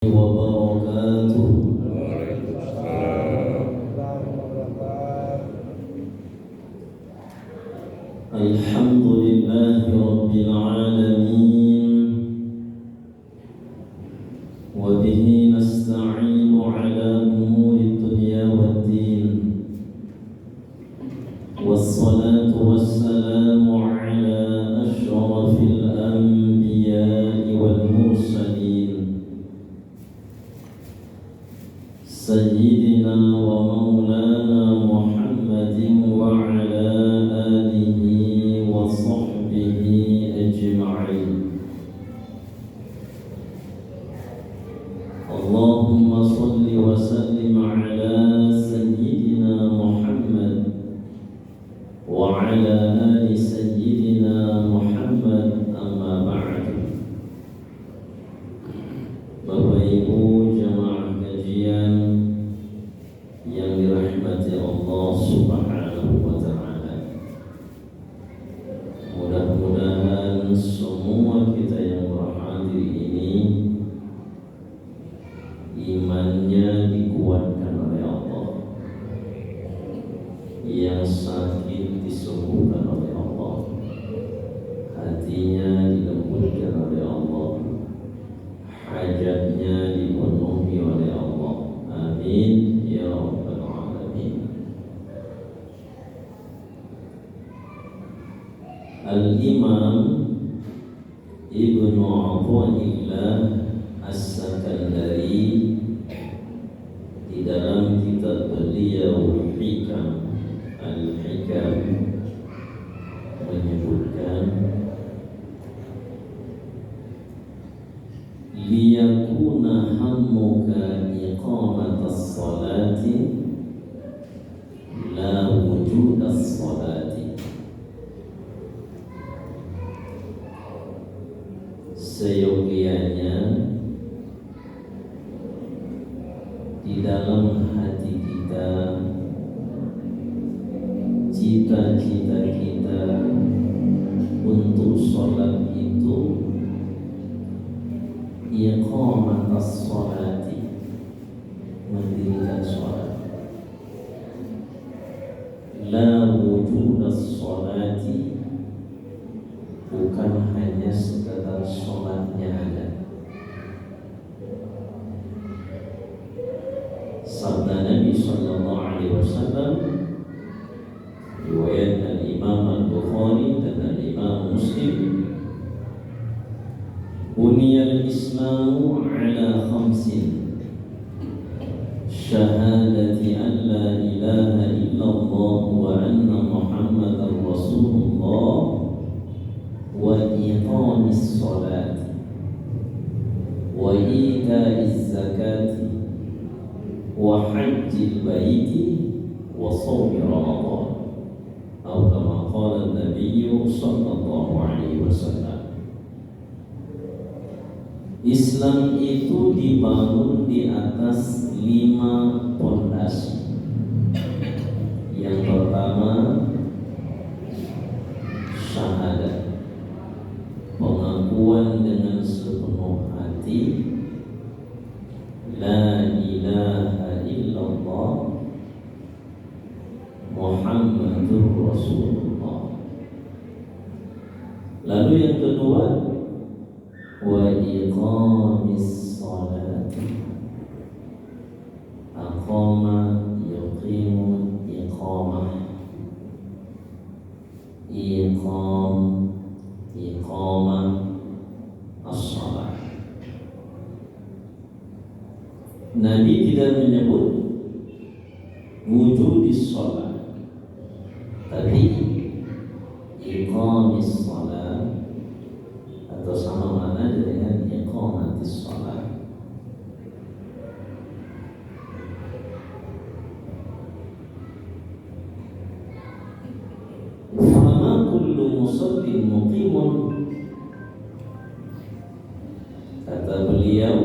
wabarakatuh. Alhamdulillahi rabbil alamin, wa bihi nasta'inu ala umuri dunya waddin, wassalatu wassalamu ala ashrafil anbiya'i wal mursalin, sayyidina wa maulana Muhammadin wa ala alihi wa sahbihi ajma'in. Allahumma salli wa sallim ala sayyidina Muhammad wa ala ali sayyidina Muhammad, amma ba'du. Bapak Ibu jamaah kajian yang dirahmati Allah Subhanahu wa ta'ala, mudah-mudahan semua kita yang berhadir ini imannya dikuatkan oleh Allah, yang sakit disembuhkan oleh Allah, hatinya dilembutkan oleh Allah, hajatnya dipenuhi oleh Allah. Amin ya rabbal alamin. Al-Imam Ibnu Athaillah As-Sakandari di dalam kitab beliau Hikam Al-Hikam menyebutkan, liyakuna hammuka iqamatas salati la wujudas salati. Seyogianya di dalam hati kita, cita-cita kita untuk sholat itu iqamatas sholati, mendirikan sholat, la wujudas sholati, bukan hanya sekedar sholatnya ada. Sabda Nabi sallallahu alaihi wasallam riwayat Imam Al-Bukhari dan Imam Muslim, buniyal Islamu ala khamsin, syahadati an la ilaha illallah wa anna Muhammadar Rasulullah wa iqamis salati wa ita'iz zakati wa hajjil baiti wa shawmi Ramadan, atau kama qala Nabi sallallahu alaihi wasallam. Islam itu dibangun di atas 5 pondasi. Yang pertama, syahadat, pengakuan dengan sepenuh hati, la ilaha illallah Muhammadur Rasulullah. Lalu yang kedua, wa iqamis salati, aqama yuqimu iqamah, iqamah as-salat. Nabi tidak menyebut wujudis salat, tapi iqamis salat, atau sama makna dengan iqamatis salat. Fama kullu musallin muqimun, kata beliau,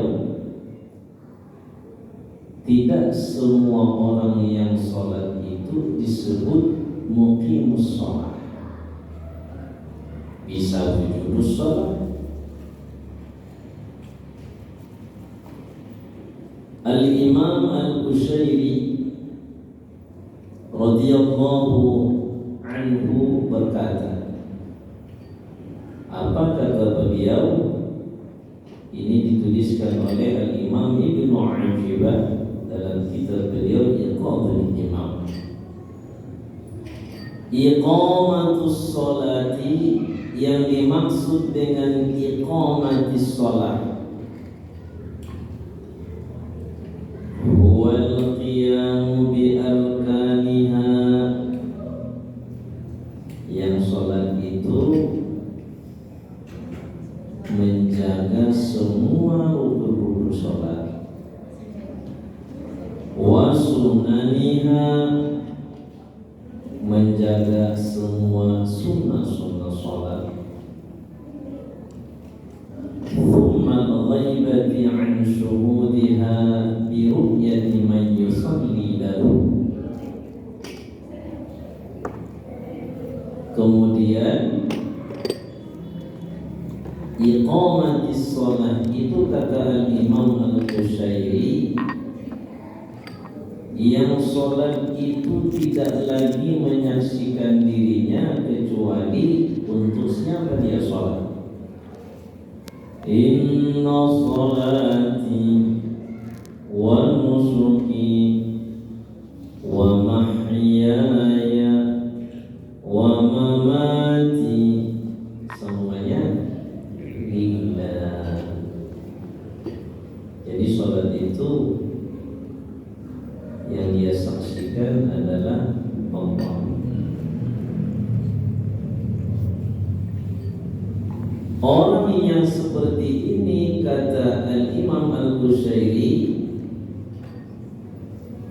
tidak semua orang yang sholat itu disebut muqimus sholat. Bisa wujudus sholat, Al-Imam Al-Qushairi radhiyallahu anhu berkata, apa kata beliau? Ini dituliskan oleh Al-Imam Ibnu Ajibah dalam kitab beliau Iqamatul Imam. Iqamatus sholati, yang dimaksud dengan iqamatis sholat, huwal qiyamu bi arkaniha, yang sholat itu menjaga semua rukun-rukun sholat, wa sunaniha, menjaga semua sunnah-sunnah sholat, thumma al-ghaibati an syuhudiha bi ru'yati man yusalli lahu. Kemudian iqamatis sholat itu kata Al-Imam Al-Qushairi, yang sholat itu tidak lagi menyaksikan dirinya kecuali untuk siapa dia sholat. Inna sholati wa nusuki wa mahyaya wa mamati, semuanya lillah. Jadi sholat itu yang dia saksikan adalah Allah. Orang yang seperti ini, kata Al-Imam Al-Qushairi,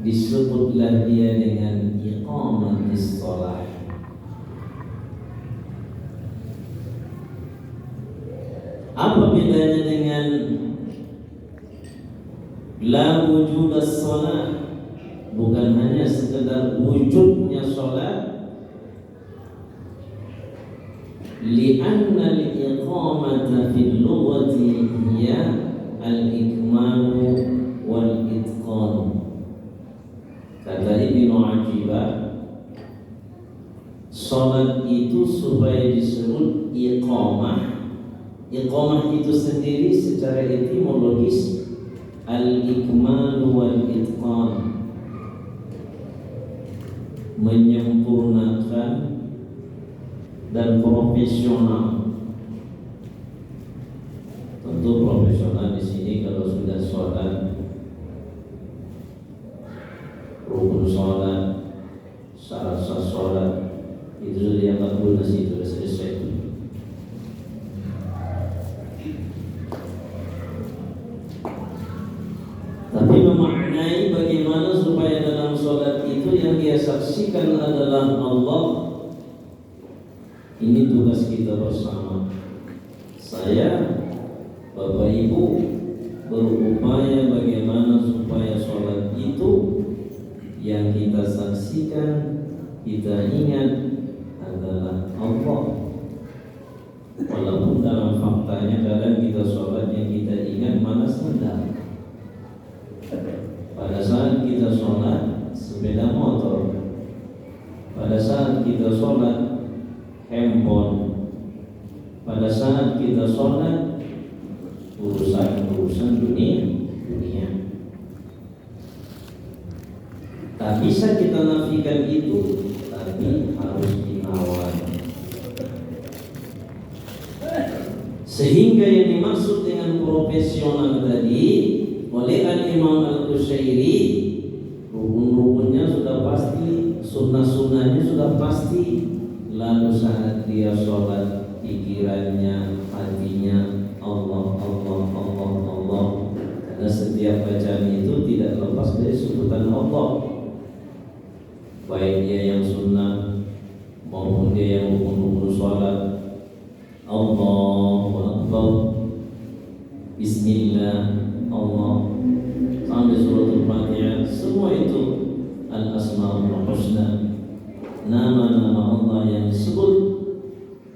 disebutlah dia dengan iqamatis shalah. Apa bedanya dengan la wujudas shalah? Bukan hanya sekedar wujudnya sholat, li'anna al-iqamata fil lughati hiya al-ikmalu wal itqan. Kata Ibnu Ajibah, sholat itu supaya disebut iqamah. Iqamah itu sendiri secara etimologis al-ikmalu wal itqan, menyempurnakan dan profesional. Tentu profesional di sini kalau sudah sholat, rukun sholat, syarat sholat itu sudah dianggap lunas, itu sudah selesai. Tapi memaknai bagaimana supaya dalam sholat itu yang dia saksikan adalah Allah, ini tugas kita bersama. Saya, Bapak Ibu, berupaya bagaimana supaya sholat itu yang kita saksikan, kita ingat adalah Allah. Walaupun dalam faktanya kadang kita sholat yang kita ingat malah sedang. Pada saat kita sholat sepeda motor, pada saat kita sholat handphone, pada saat kita sholat urusan dunia. Tak bisa kita nafikan itu, tapi harus dinawan. Sehingga yang dimaksud dengan profesional tadi oleh Al-Imam Al-Qushairi, rukun-rukunnya sudah pasti, sunnah-sunnahnya sudah pasti. Lalu saat dia sholat, pikirannya, hatinya Allah, Allah, Allah, Allah. Karena setiap bacaan itu tidak lepas dari sebutan Allah, baik dia yang sunnah maupun dia yang rukun-rukun sholat. Allahu Akbar, Bismillah, Allah, sampai suratul Fatihah, semua itu al-asmaul husna, nama-nama Allah yang disebut.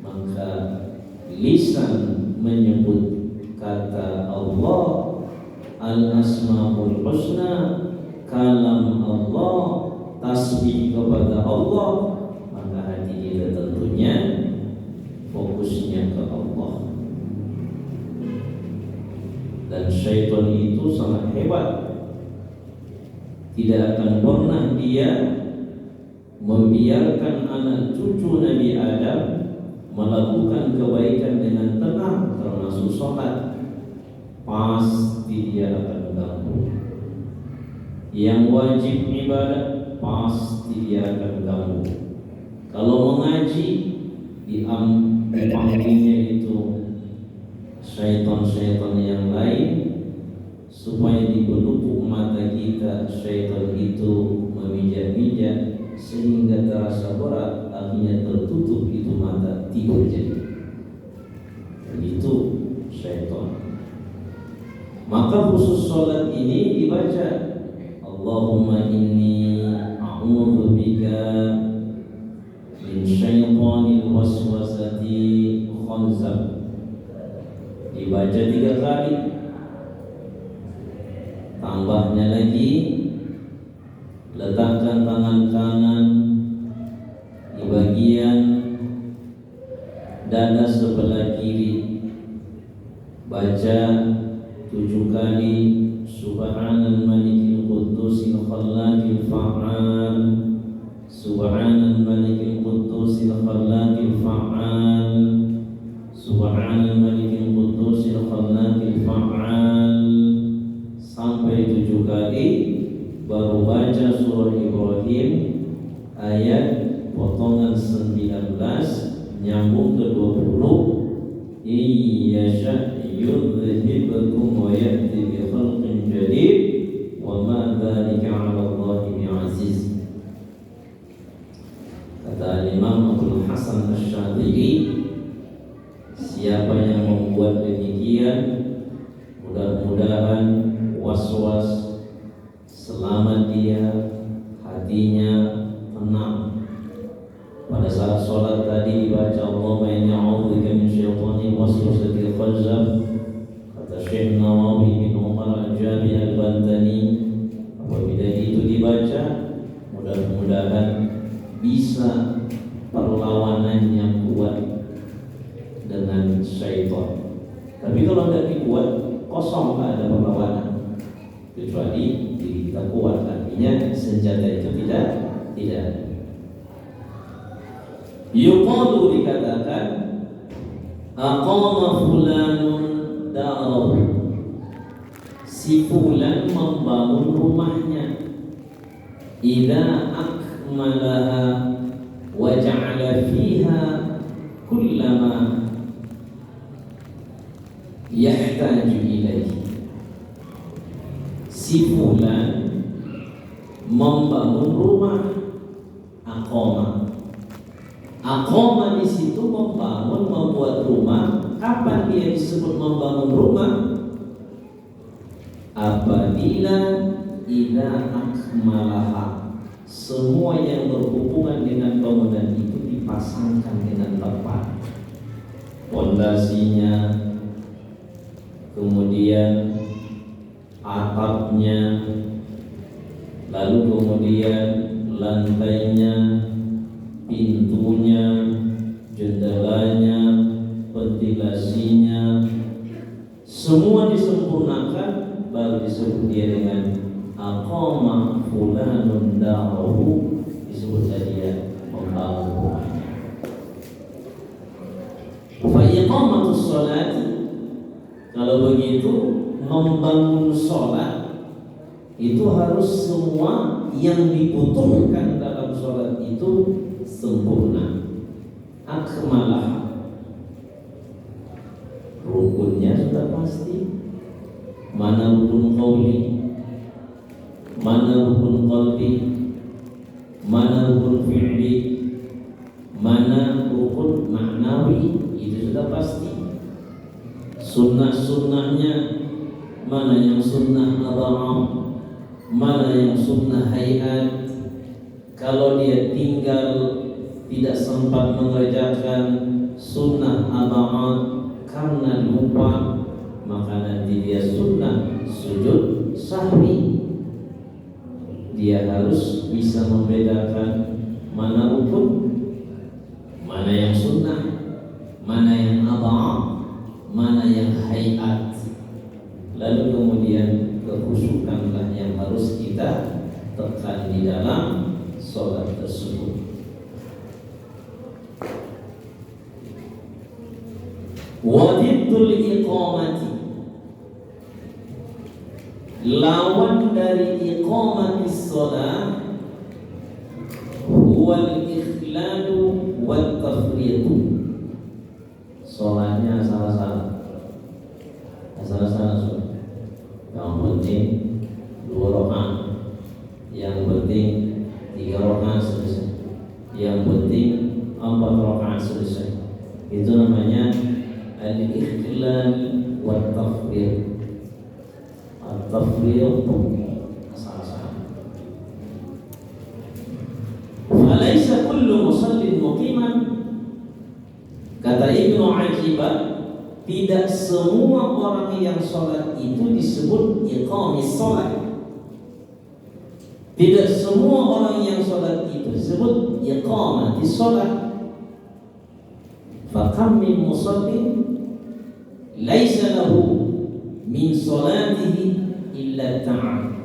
Maka lisan menyebut kata Allah, al-asmaul Asmaul Husna, kalam Allah, tasbih kepada Allah, maka hati kita tentunya fokusnya ke Allah. Dan syaitan itu sangat hebat. Tidak akan pernah dia membiarkan anak cucu Nabi Adam melakukan kebaikan dengan tenang, termasuk sholat. Pasti dia akan ganggu. Yang wajib ibadah, pasti dia akan ganggu. Kalau mengaji, dipanggilnya itu syaitan-syaitan yang lain, supaya di pelupuk mata kita syaitan itu memijak-mijak sehingga terasa berat, akhirnya tertutup itu mata, tidur jadi. Begitu syaitan. Maka khusus sholat ini dibaca, Allahumma inni a'udzubika min syaitanil waswasati khanzab. Dibaca 3 kali. Tambahnya lagi, letakkan tangan kanan di bagian dada sebelah kiri. Baca 7 kali, Subhanal Malikil Quddusil Khallaqil Fa'al, Subhanal Malikil Quddusil Khallaqil Fa'al, Subhanal Malikil Quddusil Khallaqil Fa'al, sampai 7 kali. Baru baca surah Ibrahim ayat potongan 19 nyambung ke 20. Iyyasha yudhhibukum wa ya'ti bi khalqin jadid wa ma dzalika 'ala Allahi bi'aziz. Kata Imam Abdul Hasan Asy-Syadzili, siapa yang membuat demikian, mudah-mudahan was-was selamat dia, hatinya tenang. Pada saat sholat tadi dibaca Allahumma inni a'udzubika min syaitanir waswasil khanzab. Kata Syekh Nawawi bin Umar Al-Jami Al-Bantani, apabila itu dibaca, mudah-mudahan bisa perlawanan yang kuat dengan syaitan. Tapi kalau tidak dibuat, kosong, tak ada perlawanan. Kecuali diri kita kuat, artinya senjata itu tidak ada. Yuqalu, dikatakan, aqama fulanun darahu, si fulan membangun rumahnya, idza akmalaha wa ja'ala fiha kullama yahtaju ilaihi. Si fulan membangun rumah, aqama. Aqama di situ membangun, membuat rumah. Kapan dia disebut membangun rumah? Apabila idza akmalaha, semua yang berhubungan dengan bangunan itu dipasangkan dengan tepat. Pondasinya, kemudian atapnya, lalu kemudian lantainya, pintunya, jendelanya, ventilasinya, semua disempurnakan, baru disebut dia dengan aqama fulanun darahu, disebut dia membangun rumahnya. Fa iqamatus shalat, kalau begitu membangun sholat itu harus semua yang dibutuhkan dalam sholat itu sempurna. Akmalah, rukunnya sudah pasti. Mana rukun qauli, mana rukun qalbi, mana rukun fi'li, mana rukun ma'nawi, itu sudah pasti. Sunnah-sunnahnya, mana yang sunnah adham, mana yang sunnah hayat. Kalau dia tinggal tidak sempat mengerjakan sunnah adham karena lupa, maka nanti dia sunnah sujud sahwi. Dia harus bisa membedakan mana rukun, mana yang sunnah, mana yang adha', mana yang hayat. Lalu kemudian kekhusyukanlah yang harus kita tekan di dalam sholat tersebut. Wadiddul iqamati, lawan dari iqamatis sholat, huwal ikhladu wat tafriqu. Sholatnya salah-salah, yang penting 2 rakaat, yang penting 3 rakaat selesai, yang penting 4 rakaat selesai. Itu namanya al-ikhlal wa tafriq. At-tafriq salah-salah. Falaisa kullu musallin muqiman, kata Ibnu Ajibah, tidak semua orang yang sholat itu disebut iqamis sholat. Tidak semua orang yang sholat itu disebut iqamatis sholat. Fakam min musallin laisa lahu min sholatihi illa ta'am.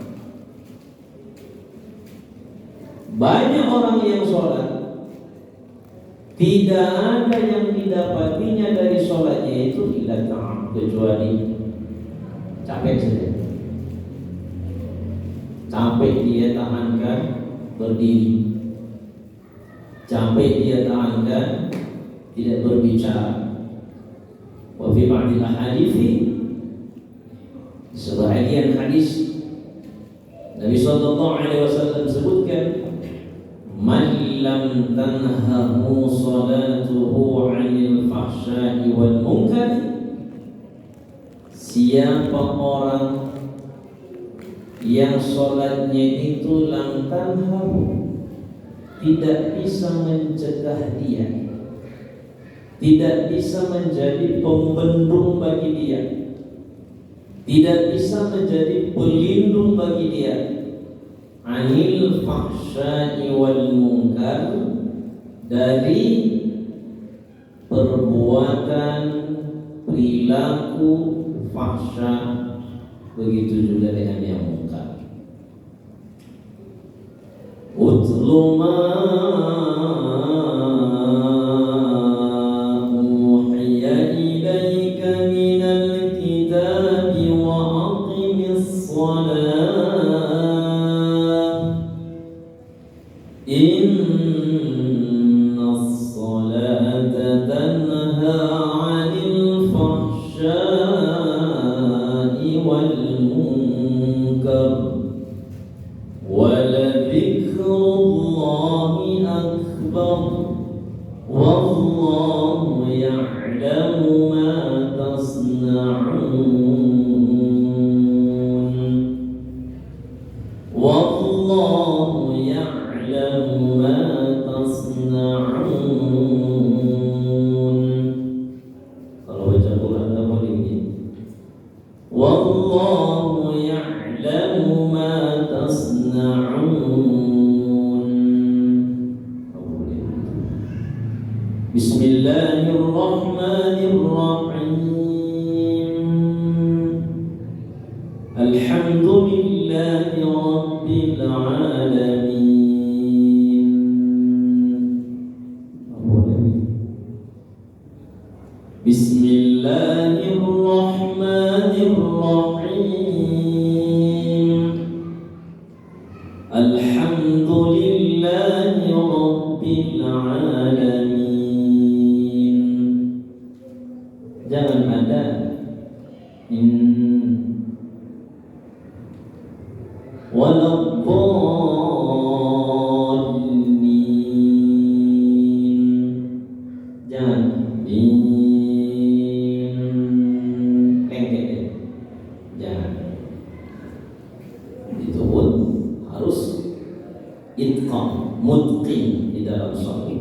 Banyak orang yang sholat, tidak ada yang didapatinya dari sholatnya itu illa ta'am, kecuali capek saja. Capek dia tahankan berdiri, capek dia tahankan tidak berbicara. Wa fi ba'dil ahadithi, sebahagian hadis Nabi sallallahu alaihi wasallam sebutkan, man lam tanhahu salatuhu 'anil fahsya'i wal munkar, siapa orang yang sholatnya itu lam tanhahu, tidak bisa mencegah dia, tidak bisa menjadi pembendung bagi dia, tidak bisa menjadi pelindung bagi dia, anil fahsya'i wal munkar, dari perbuatan perilaku fahsya, begitu juga dengan yang munkar. Utlu ma uhiya ilaika minal kitabi wa aqimis shalah, innas salata tanha 'anil fahsya'i wal munkar, waladzikrullahi akbar, wallahu ya'lamu ma tasna'un, wallahu ya'lamu ma tasna'un. Kalau baca Quran tak boleh begini, wallahu ya'lamu ma tasna'un. Bismillahirrahmanirrahim. Alhamdulillahi rabbil alamin. Bismillahirrahmanirrahim. Alhamdulillahi rabbil alamin. Jangan ada waladdallin, jangan lengket, jangan. Itu pun harus itqan, mutqin di dalam sholat.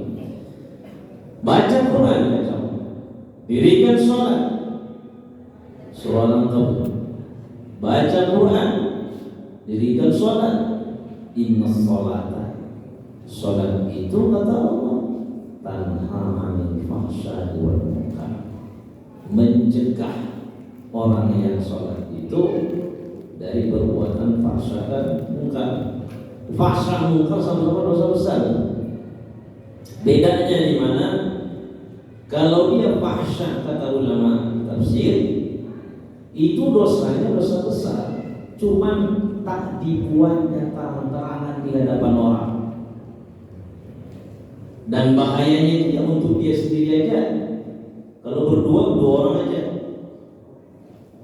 Baca Quran, dirikan sholat, surah Al-Anqabut, baca Quran, dirikan sholat. Inna sholata, sholat itu kata Allah, tanha 'anil fahsya'i wal munkar, mencegah orang yang sholat itu dari perbuatan fahsya dan munkar. Fahsya munkar sama-sama dosa besar. Bedanya di mana? Kalau dia fahsya, kata ulama tafsir, itu dosanya dosa besar, cuman tak dibuatnya terang-terangan di hadapan orang. Dan bahayanya tidak untuk dia sendiri aja. Kalau berdua, dua orang aja.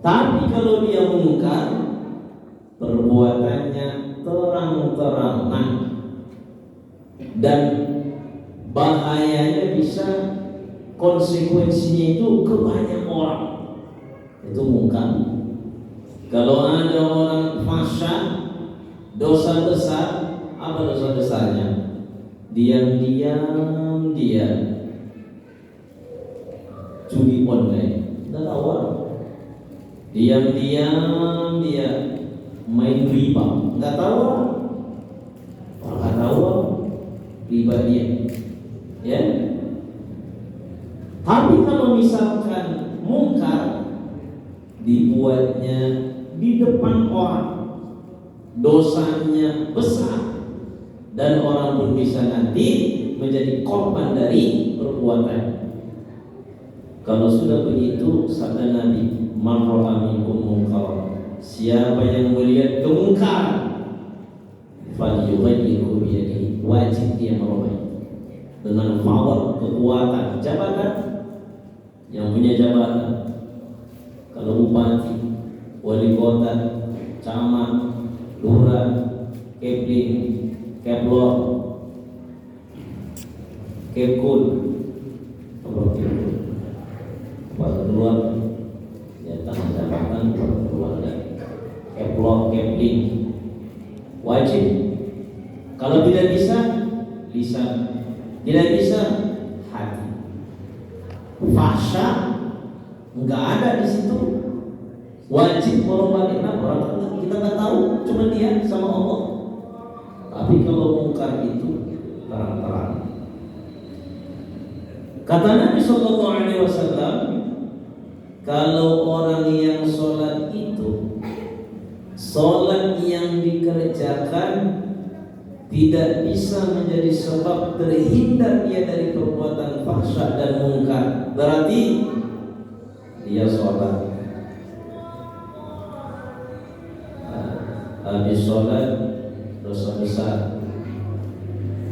Tapi kalau dia mungkar, perbuatannya terang-terangan, dan bahayanya bisa, konsekuensinya itu ke banyak orang. Itu mungkar. Kalau ada orang fahsya, dosa besar, apa dosa besarnya? Diam-diam dia judi online, tidak tahu. Diam-diam dia main riba, nggak tahu. Nggak tahu riba dia, ya. Tapi kalau misalkan mungkar, dibuatnya di depan orang, dosanya besar, dan orang pun bisa nanti menjadi korban dari perbuatan. Kalau sudah begitu, sabda Nabi, man ra'a minkum munkar, siapa yang melihat kemungkaran, falyughayyirhu biyadihi, wajib dia merubah dengan power, kekuatan, jabatan. Yang punya jabatan, kalau bupati, wali kota, camat, lurah, kepling, keplor, kepkun, pada keluar, ya tangan jabatan keluar dari keplor, kepling, wajib. Kalau tidak bisa, lisan, tidak bisa, hati. Fahsya nggak ada di situ, wajib merubah. Orang kita nggak tahu, cuma dia sama Allah. Tapi kalau mungkar itu terang-terang. Kata Nabi Sallallahu Alaihi Wasallam, kalau orang yang sholat itu, sholat yang dikerjakan tidak bisa menjadi sebab terhindar dia dari perbuatan fahsya dan mungkar, berarti dia sholat, habis sholat dosa besar.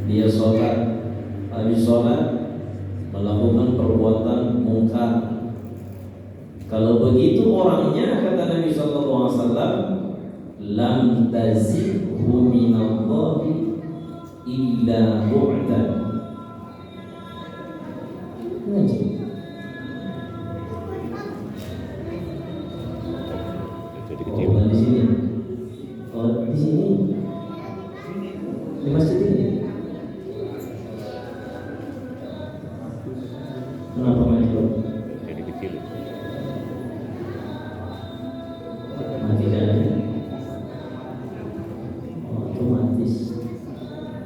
Dia sholat, habis sholat melakukan perbuatan mungkar. Kalau begitu orangnya, kata Nabi Sallallahu Alaihi Wasallam, lam tazidhu minallahi illa bu'dan. Oh, di sini. Oh, di sini. Di masjid ini. Kenapa maju? Jadi kecil. Mati jalannya. Oh, otomatis.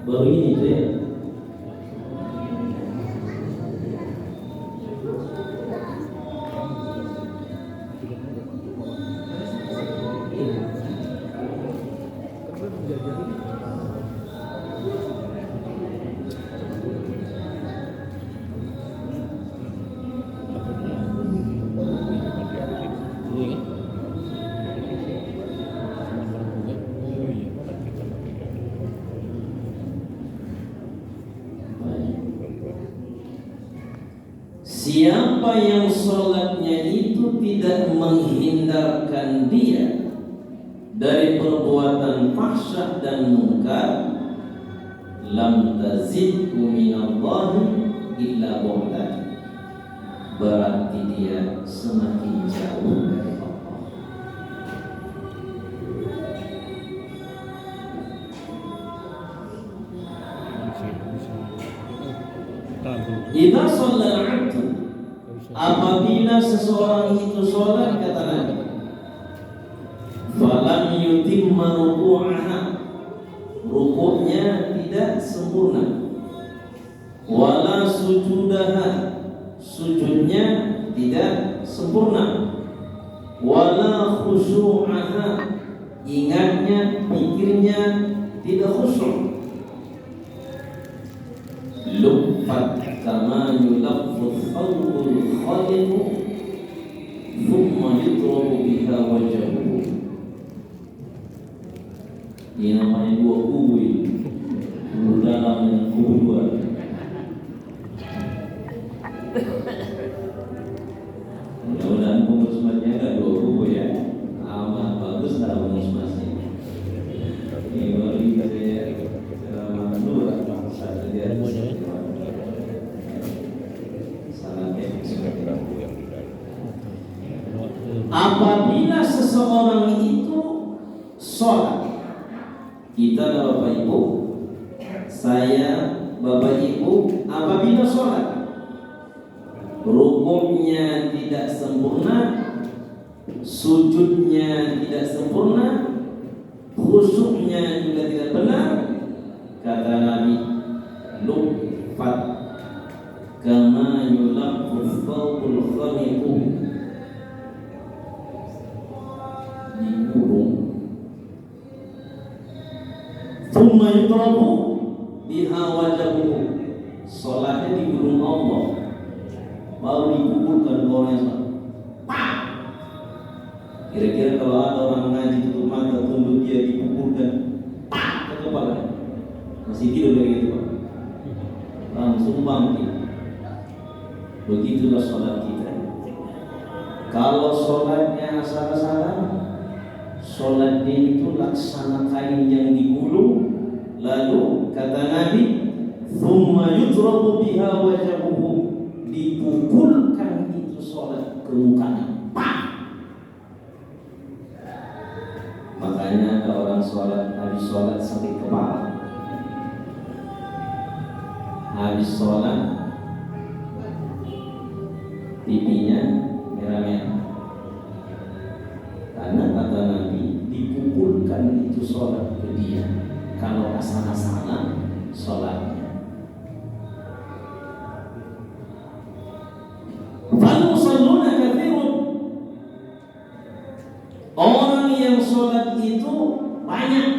Baru ini tuh ya. Siapa yang sholatnya itu tidak menghindarkan dia dari perbuatan fahsya dan mungkar, lam tazidhu minallahi illa bu'dan, berarti dia semakin jauh dari Allah. Idza shalla al-'abdu, apabila seseorang itu sholat, kata Nabi, falam yutimma ruku'aha, rukuknya tidak sempurna. Wala sujudaha, sujudnya tidak sempurna. Wala khusyu'aha, ingatnya, pikirnya tidak khusyuk. Luffat kama yulaffuz thawbul khaliqu thumma yutrabu biha wajhahu. Ini namanya dua kubu, kubu dalam dan kubu luar. Mudah-mudahan pengurus masjidnya enggak dua kubu ya. Amat bagus cara pengurus masjid. Ini baru saya ceramah dua saat dia sangat apabila seseorang itu sholat, kita Bapak Ibu, saya Bapak Ibu, apabila sholat rukuknya tidak sempurna, sujudnya tidak sempurna, khusyuknya juga tidak benar, kata Nabi, luffat kama yulaffuz thawbul khaliqu, digulung, thumma yutrabu biha wajhahu, salatnya digulung Allah, baru dikuburkan ke orang yang salah. Kira-kira kalau ada orang ngaji tutup mata, tunduk dia, dikuburkan ke kepala, masih tidur kayak gitu Pak, langsung bangkit. Begitulah sholat kita. Kalau sholatnya salah-salah, sholatnya itu laksana kain yang digulung. Lalu kata Nabi, thumma yutrabu biha wajhahu, dipukulkan itu sholat ke mukanya. Makanya ada orang sholat, habis sholat sakit kepala, habis sholat pipinya merah-merah, karena kata Nabi dipukulkan itu sholat ke dia kalau asal-asalan sholatnya. Fal-musalluna katsirun, orang yang sholat itu banyak,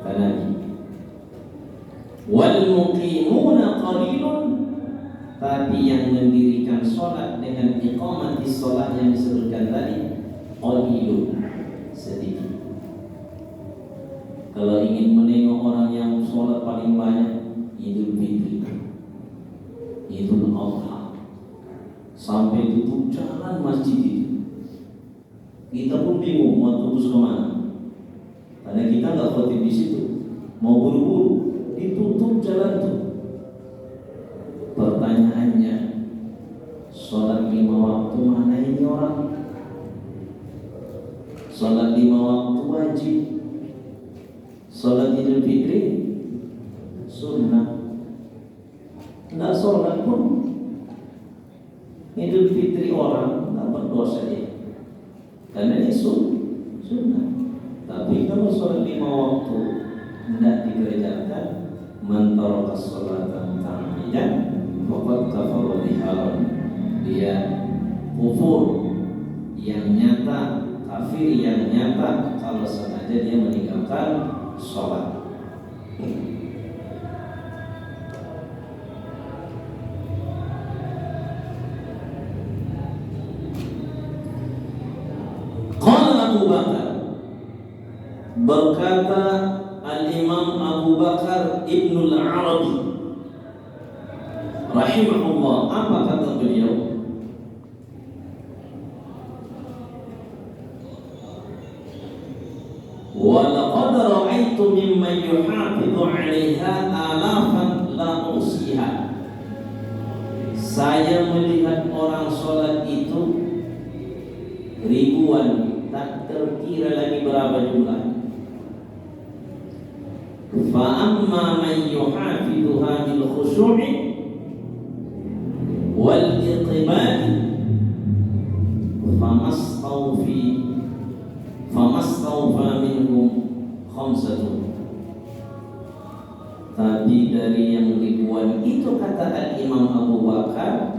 kata Nabi. Wal muqimuna qalilun, tapi yang mendirikan sholat dengan iqamati sholat yang disebutkan tadi qalilun, sedikit. Kalau ingin menengok orang yang sholat paling banyak, Idul Fitri, Idul Adha, sampai tutup jalan masjid itu, kita pun bingung mau tembus kemana, karena kita nggak khotib di situ, mau buru-buru, ditutup jalan itu. Pertanyaannya, sholat 5 waktu mana ini orang? Sholat 5 waktu wajib, sholat Idul Fitri sunnah. Nggak sholat pun Idul Fitri orang nggak berdosa ya, karena ini sunnah. Tapi kalau sholat 5 waktu tidak dikerjakan, man taraka sholatan ta'ammidan faqad kafara biharam, dia kufur yang nyata, kafir yang nyata kalau sengaja dia meninggalkan sholat. Qala Abu Bakar, berkata Al-Imam Abu Bakar Ibnul Arabi rahimahullah, apa kata beliau? Wa laqad ra'aitu mimman yuhafidhu 'alaiha alafan la usiha. Saya melihat orang sholat itu ribuan, tak terkira lagi berapa jumlah. Fa amma man yuhafidhuha bil khushu'i wal iqbal famastawfa minhu khamsatun. Tapi dari yang ribuan itu, kata Al-Imam Abu Bakar,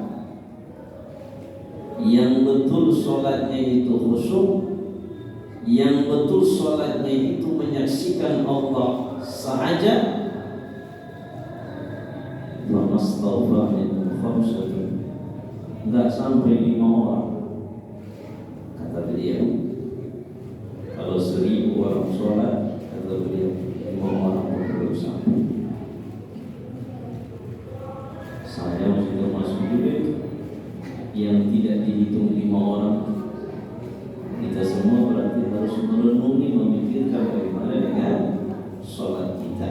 yang betul sholatnya itu khusyuk, yang betul sholatnya itu menyaksikan Allah sahaja, famastawfa min khamsatun, enggak sampai 5 orang. Kata beliau, kalau 1000 orang sholat, kata beliau 5 orang pun belum sampai. Saya masih termasuk juga yang tidak dihitung 5 orang. Kita semua berarti harus merenungi, memikirkan bagaimana dengan sholat kita.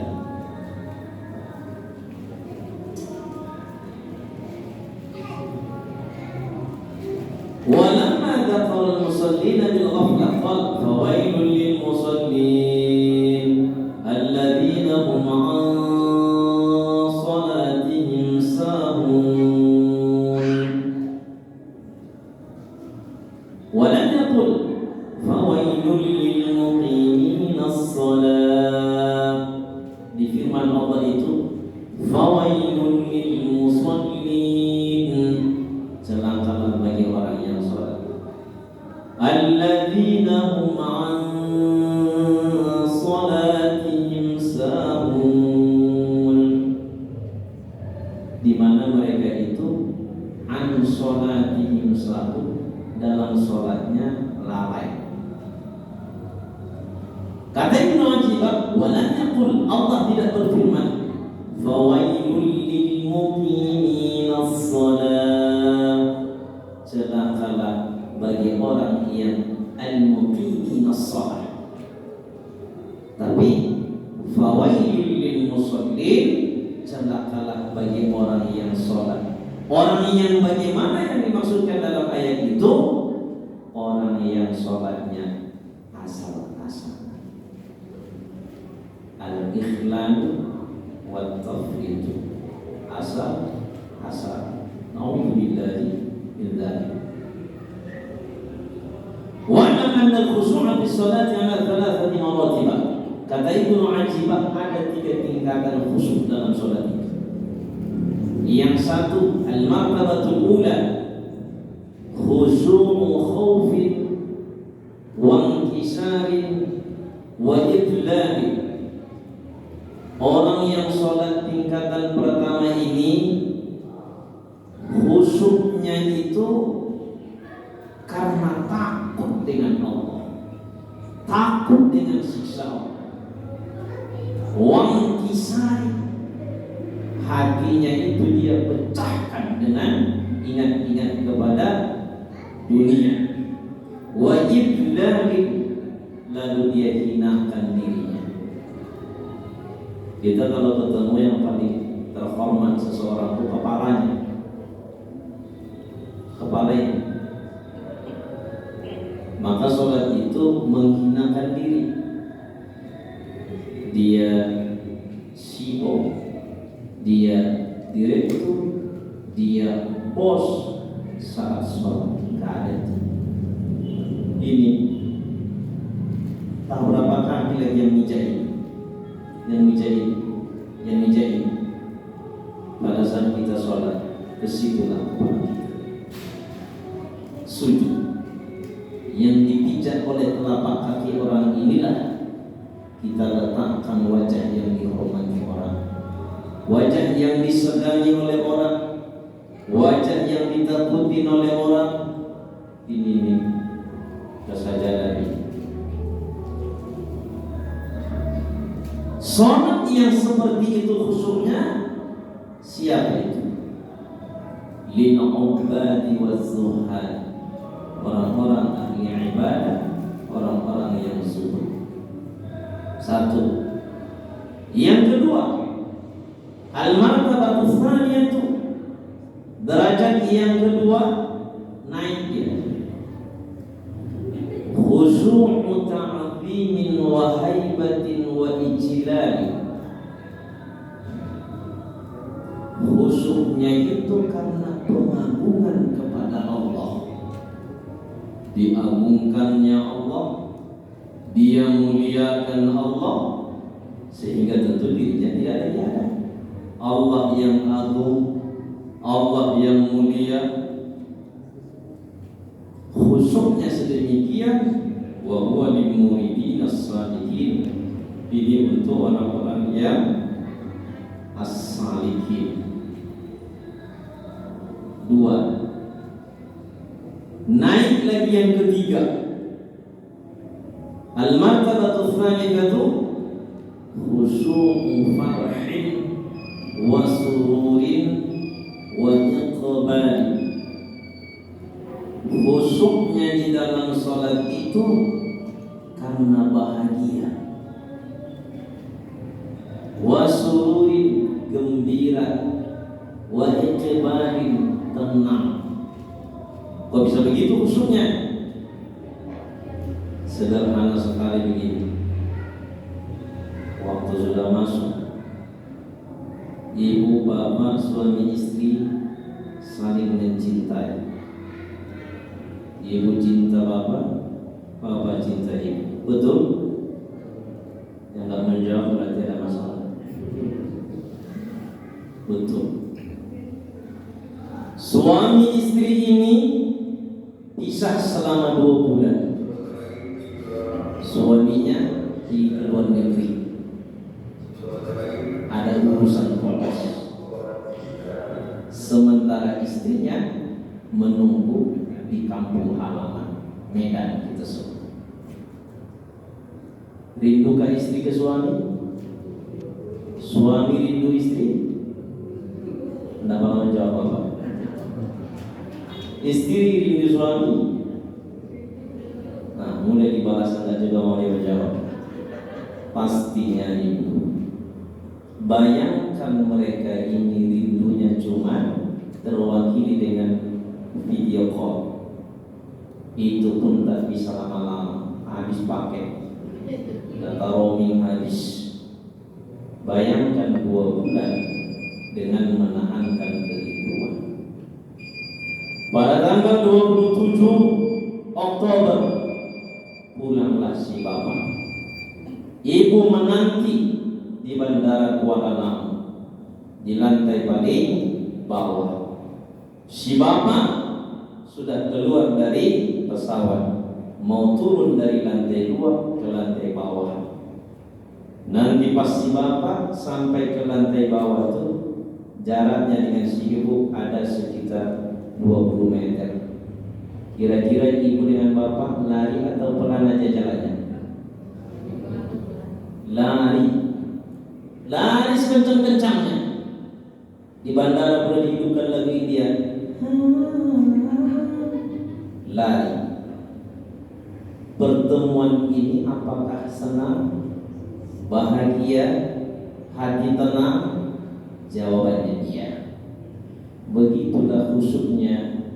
Walamma dzakara al-musallina bil ghaflah qala fawailul lil musallin alladzina hum an salatihim sahun. Walam yaqul fawailul lil muqimin as-salat. Di firman Allah itu fawailul lil musallin, celakalah bagi orang yang sholat, alladzina hum an salatihim sahun, di mana mereka itu an salatihim sahun, dalam sholatnya lalai. Kata Ibnu Ajibah, walam yaqul, Allah tidak berfirman fawailul lil muqimin as-salat, celakalah bagi orang yang al-muqimin as-salat. Tapi fawailul lil musallin, celakalah bagi orang yang sholat. Orang yang bagaimana yang dimaksudkan dalam ayat itu? Orang yang sholatnya asal-asalan, al-ikhlal wa tafrid, asal-asalan. Na'udzubillahi min dzalik. Wa anna al-khushu'a fi sholati 'ala 3 maratib. Kata Ibnu Ajibah, ada 3 tingkatan khusyuk dalam sholat itu. Yang satu, al-martabatul ula, khusyu'u khaufin wa inkisarin wa idlali. Orang yang sholat tingkatan pertama ini, khusyuknya itu karena takut dengan Allah, takut dengan siksa Allah. Wa inkisarin, hatinya itu dia pecahkan dengan ingat-ingat kepada dunia. Wa iblalin, lalu dia hinakan dirinya. Kita kalau ketemu yang paling terhormat seseorang itu kepalanya, maka sholat itu menghinakan diri. Dia CEO, dia direktur, dia bos, saat sholat nggak ada. Ini tahu berapa kaki lagi yang mijai pada saat kita sholat, kesitulah sujud yang dipijak oleh telapak kaki orang inilah kita letakkan wajah yang dihormati orang, wajah yang disegani oleh orang, wajah yang ditakuti oleh orang. Ini kesajaran ini. Sholat yang seperti itu khusyuknya siapa itu? Lil ubadi waz zuhad, orang-orang ahli ibadah, orang-orang yang zuhud. Satu. Yang kedua, al-martabatu tsaniyatu, derajat yang kedua naik dia, khusyu'u ta'zimin wa haibatin wa ijlali. Khusyuknya itu karena pengagungan kepada Allah, diagungkannya Allah, dia muliakan Allah, sehingga tentu dirinya tidak ada. Allah yang agung, Allah yang mulia, khusyuknya sedemikian. Wa huwa lil muridin as-salihin, ini untuk orang-orang yang as-salihin. 2. Naik lagi yang ketiga, al-martabatu tsaniyatu khusyu'u farhin wa sururin wa iqbal. Khusyuknya di dalam salat itu karena bahagia, wa sururin gembira, wa iqbalin tenang. Kok bisa begitu khusyuknya? Sederhana sekali begini. Waktu sudah masuk, ibu, bapak, suami istri saling mencintai. Ibu cinta bapak, bapak cinta ibu. Betul? Yang nggak menjawab berarti ada masalah. Betul. Suami istri ini pisah selama 2 bulan. Suaminya di luar negeri, ada urusan kos, sementara istrinya menunggu di kampung halaman Medan kita semua. Rindukah istri ke suami? Suami rindu istri? Tidak mau menjawab apa? Istri rindu suami? Nah, mulai dibalas, Anda juga mau menjawab. Pastinya rindu. Bayangkan mereka ini rindunya cuma terwakili dengan video call. Itu pun tak bisa lama-lama, habis paket, data roaming habis. Bayangkan 2 bulan dengan menahankan kerinduan. Pada tanggal 27 Oktober pulanglah si bapak. Ibu menanti di bandara Kuala Namu, di lantai paling bawah. Si bapak sudah keluar dari pesawat, mau turun dari lantai 2 ke lantai bawah. Nanti pas si bapak sampai ke lantai bawah itu, jaraknya dengan si ibu ada sekitar 20 meter. Kira-kira ibu dengan bapak lari atau pelan aja jalannya? Lari sekencang-kencangnya. Di bandara boleh dihidupkan lagu India. Lari. Pertemuan ini apakah senang, bahagia, hati tenang? Jawabannya iya. Begitulah khusyuknya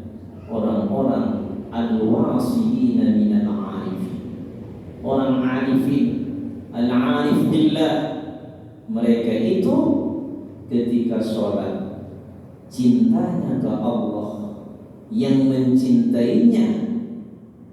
orang-orang al-wasilina minal arifin. Orang arifin, al-arif billah, mereka itu ketika sholat cintanya ke Allah, yang mencintainya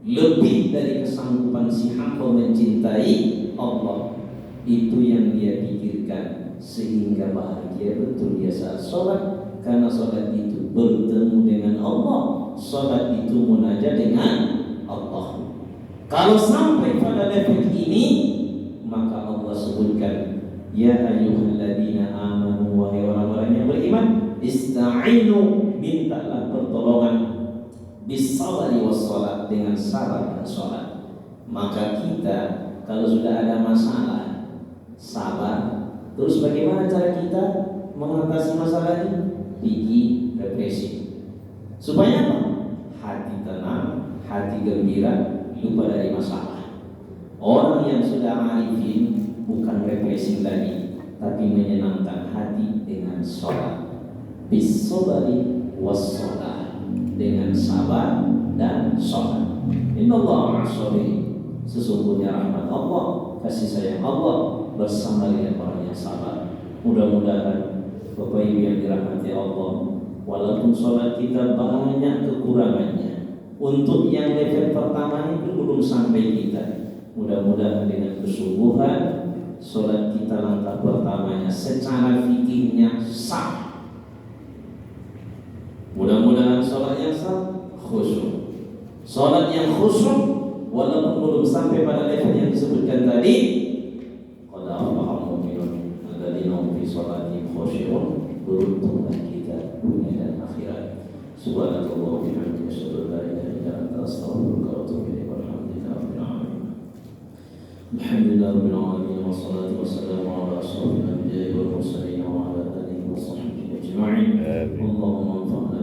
lebih dari kesanggupan si hamba mencintai Allah. Itu yang dia pikirkan, sehingga bahagia betul dia saat sholat. Karena sholat itu bertemu dengan Allah, sholat itu munajat dengan Allah. Kalau sampai pada level ini, maka Allah sebutkan, ya ayyuhalladzina amanu, wahai orang-orang yang beriman, ista'inu, mintalah pertolongan, bis-sabri was-shalah, dengan sabar dan sholat. Maka kita kalau sudah ada masalah, sabar. Terus bagaimana cara kita mengatasi masalah ini? Pergi refreshing. Supaya apa? Hati tenang, hati gembira, lupa dari masalah. Orang yang sudah arifin bukan refreshing lagi, tapi menyenangkan hati dengan sholat. Bis-sabri was-shalah, dengan sabar dan sholat. Innallaha ma'as-sabirin. Sesungguhnya rahmat Allah, kasih sayang Allah bersama dengan orang yang sabar. Mudah-mudahan Bapak Ibu yang dirahmati Allah, walaupun sholat kita banyak kekurangannya, untuk yang level pertama itu belum sampai kita. Mudah-mudahan dengan kesungguhan sholat kita langkah adalah pertamanya secara fikihnya sah. Mudah-mudahan sholat yang sah khusyuk. Sholat yang khusyuk walaupun belum sampai pada level yang disebutkan tadi, qad aflaha al-mu'minun alladzina hum fi sholatihim khushu'un, beruntunglah kita dunia dan akhirat. Subhanallah wa bihamdihi asyhadu an la ilaha illa anta astaghfiruka wa atubu ilaik. Walhamdulillahi rabbil alamin. Alhamdulillahi rabbil alamin wassalatu wassalamu ala asyrofil anbiya'i wal mursalin wa ala alihi wa sahbihi ajma'in. Allahumma anfa'na